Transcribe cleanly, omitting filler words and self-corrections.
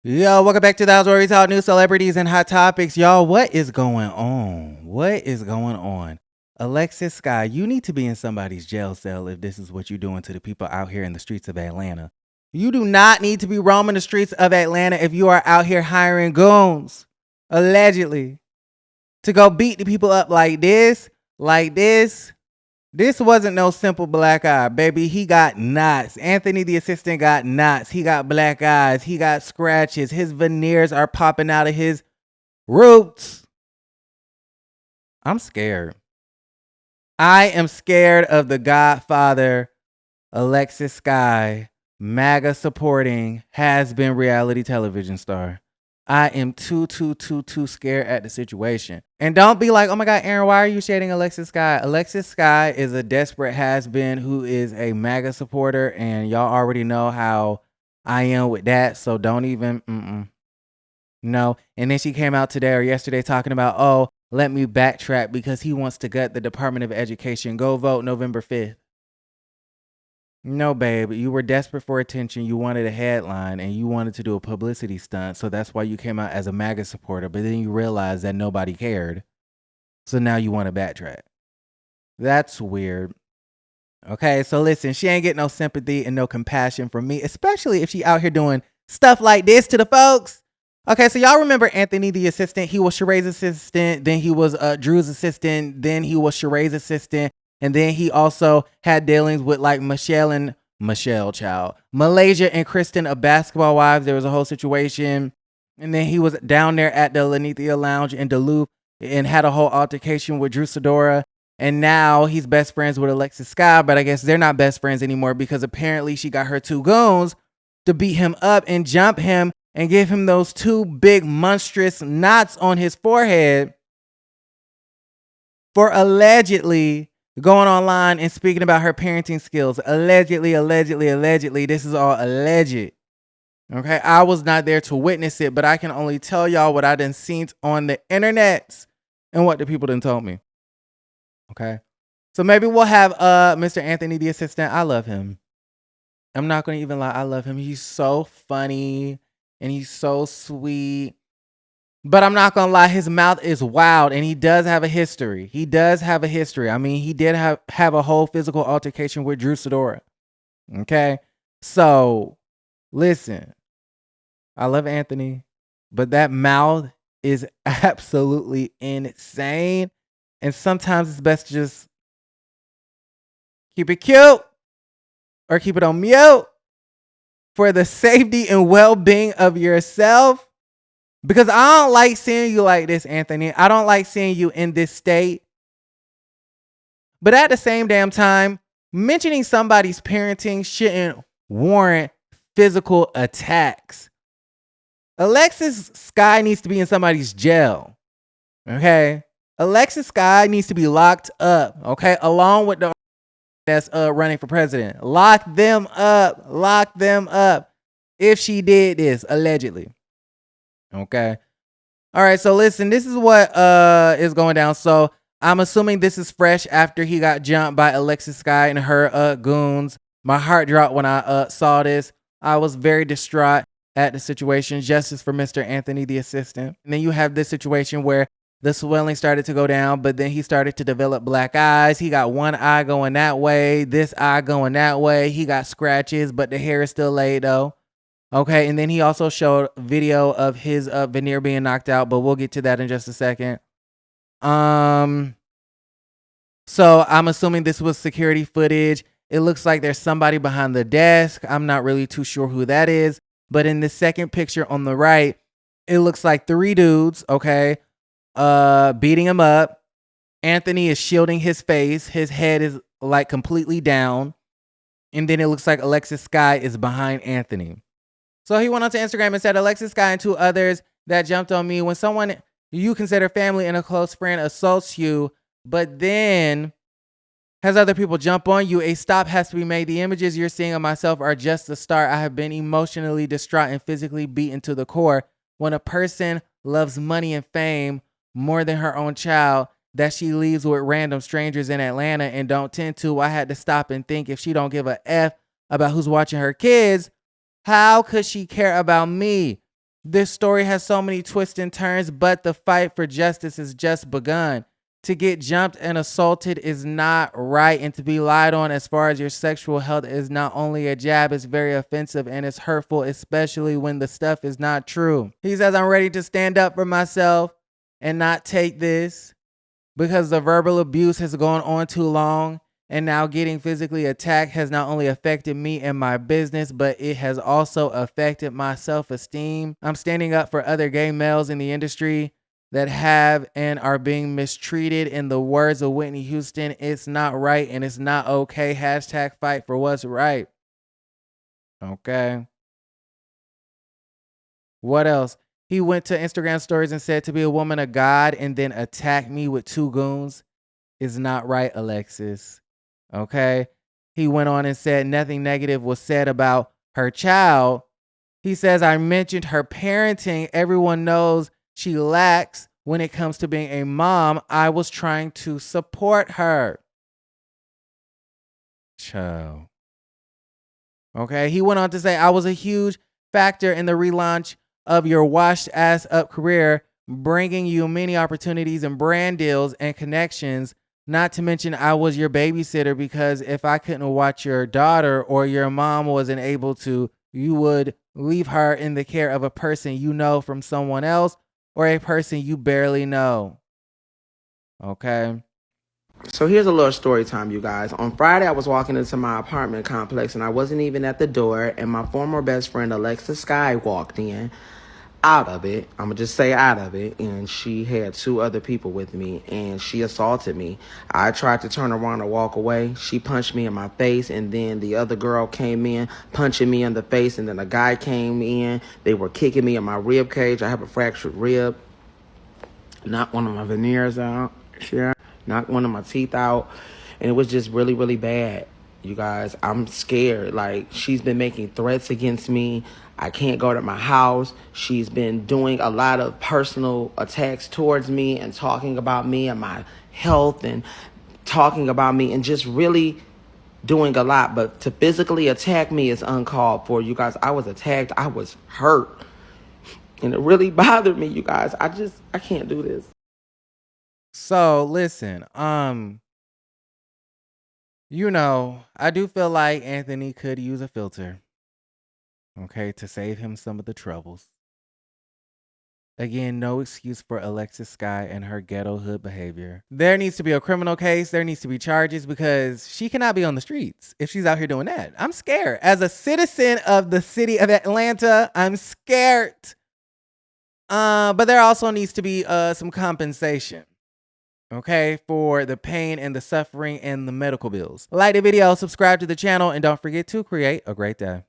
Yo, welcome back to the house where we talk news, celebrities, and hot topics. Y'all, what is going on? What is going on? Alexis Skyy, you need to be in somebody's jail cell if this is what you're doing to the people out here in the streets of Atlanta. You do not need to be roaming the streets of Atlanta if you are out here hiring goons, allegedly, to go beat the people up like this, like this. This wasn't no simple black eye, baby. He got knots. Anthony, the assistant, got knots. He got black eyes. He got scratches. His veneers are popping out of his roots. I'm scared. I am scared of the Godfather, Alexis Skyy, MAGA supporting, has been reality television star. I am too scared at the situation. And don't be like, oh my God, Aaron, why are you shading Alexis Skyy? Alexis Skyy is a desperate has-been who is a MAGA supporter, and y'all already know how I am with that, so don't even, no. And then she came out today or yesterday talking about, oh, let me backtrack because he wants to gut the Department of Education. Go vote November 5th. No, babe, you were desperate for attention. You wanted a headline and you wanted to do a publicity stunt. So that's why you came out as a MAGA supporter. But then you realized that nobody cared. So now you want to backtrack. That's weird. Okay, so listen, she ain't getting no sympathy and no compassion from me, especially if she out here doing stuff like this to the folks. Okay, so y'all remember Anthony, the assistant? He was Sheree's assistant. Then he was Drew's assistant. Then he was Sheree's assistant. And then he also had dealings with like Malaysia and Kristen of Basketball Wives. There was a whole situation. And then he was down there at the Lanithia Lounge in Duluth and had a whole altercation with Drew Sidora. And now he's best friends with Alexis Skyy. But I guess they're not best friends anymore because apparently she got her two goons to beat him up and jump him and give him those two big monstrous knots on his forehead for allegedly going online and speaking about her parenting skills. Allegedly. This is all alleged. Okay, I was not there to witness it, but I can only tell y'all what I done seen on the internet and what the people done told me. Okay, so maybe we'll have Mr. Anthony, the assistant. I love him. I'm not gonna even lie. I love him. He's so funny and he's so sweet. But I'm not going to lie, his mouth is wild, and he does have a history. I mean, he did have a whole physical altercation with Drew Sidora. Okay? So, listen, I love Anthony, but that mouth is absolutely insane. And sometimes it's best to just keep it cute or keep it on mute for the safety and well-being of yourself. Because I don't like seeing you like this, Anthony. I don't like seeing you in this state. But at the same damn time, mentioning somebody's parenting shouldn't warrant physical attacks. Alexis Skyy needs to be in somebody's jail. Okay? Alexis Skyy needs to be locked up. Okay? Along with the that's running for president. Lock them up. Lock them up. If she did this, allegedly. Okay. All right. So listen, this is what is going down. So I'm assuming this is fresh after he got jumped by Alexis Skyy and her goons. My heart dropped when I saw this. I was very distraught at the situation. Justice for Mr. Anthony, the assistant. And then you have this situation where the swelling started to go down, but then he started to develop black eyes. He got one eye going that way, this eye going that way. He got scratches, but the hair is still laid though. Okay, and then he also showed video of his veneer being knocked out, but we'll get to that in just a second. So I'm assuming this was security footage. It looks like there's somebody behind the desk. I'm not really too sure who that is, but in the second picture on the right, it looks like three dudes, okay, beating him up. Anthony is shielding his face. His head is like completely down. And then it looks like Alexis Skyy is behind Anthony. So he went onto Instagram and said, Alexis Skyy and two others that jumped on me. When someone you consider family and a close friend assaults you, but then has other people jump on you, a stop has to be made. The images you're seeing of myself are just the start. I have been emotionally distraught and physically beaten to the core. When a person loves money and fame more than her own child, that she leaves with random strangers in Atlanta and don't tend to, I had to stop and think, if she don't give a F about who's watching her kids, how could she care about me? This story has so many twists and turns, but the fight for justice has just begun. To get jumped and assaulted is not right, and to be lied on as far as your sexual health is not only a jab, it's very offensive and it's hurtful, especially when the stuff is not true. He says, I'm ready to stand up for myself and not take this because the verbal abuse has gone on too long, and now getting physically attacked has not only affected me and my business, but it has also affected my self-esteem. I'm standing up for other gay males in the industry that have and are being mistreated. In the words of Whitney Houston, it's not right and it's not okay. Hashtag fight for what's right. Okay. What else? He went to Instagram stories and said to be a woman of God and then attack me with 2 goons is not right, Alexis. Okay. He went on and said nothing negative was said about her child. He says, I mentioned her parenting. Everyone knows she lacks when it comes to being a mom. I was trying to support her. Child. Okay. He went on to say, I was a huge factor in the relaunch of your washed ass up career, bringing you many opportunities and brand deals and connections. Not to mention I was your babysitter, because if I couldn't watch your daughter or your mom wasn't able to, you would leave her in the care of a person you know from someone else or a person you barely know. Okay. So here's a little story time, you guys. On Friday, I was walking into my apartment complex and I wasn't even at the door, and my former best friend Alexis Skyy walked in. Out of it, I'm gonna just say out of it, and she had 2 other people with me, and she assaulted me. I tried to turn around and walk away. She punched me in my face, and then the other girl came in punching me in the face, and then a guy came in. They were kicking me in my rib cage. I have a fractured rib, knocked one of my veneers out, knocked one of my teeth out, and it was just really, really bad. You guys, I'm scared. Like, she's been making threats against me. I can't go to my house. She's been doing a lot of personal attacks towards me and talking about me and my health and talking about me and just really doing a lot. But to physically attack me is uncalled for. You guys, I was attacked. I was hurt. And it really bothered me, you guys. I can't do this. So listen, I do feel like Anthony could use a filter. Okay, to save him some of the troubles. Again, no excuse for Alexis Skyy and her ghetto hood behavior. There needs to be a criminal case. There needs to be charges, because she cannot be on the streets if she's out here doing that. I'm scared. As a citizen of the city of Atlanta, I'm scared. But there also needs to be some compensation. Okay, for the pain and the suffering and the medical bills. Like the video, subscribe to the channel, and don't forget to create a great day.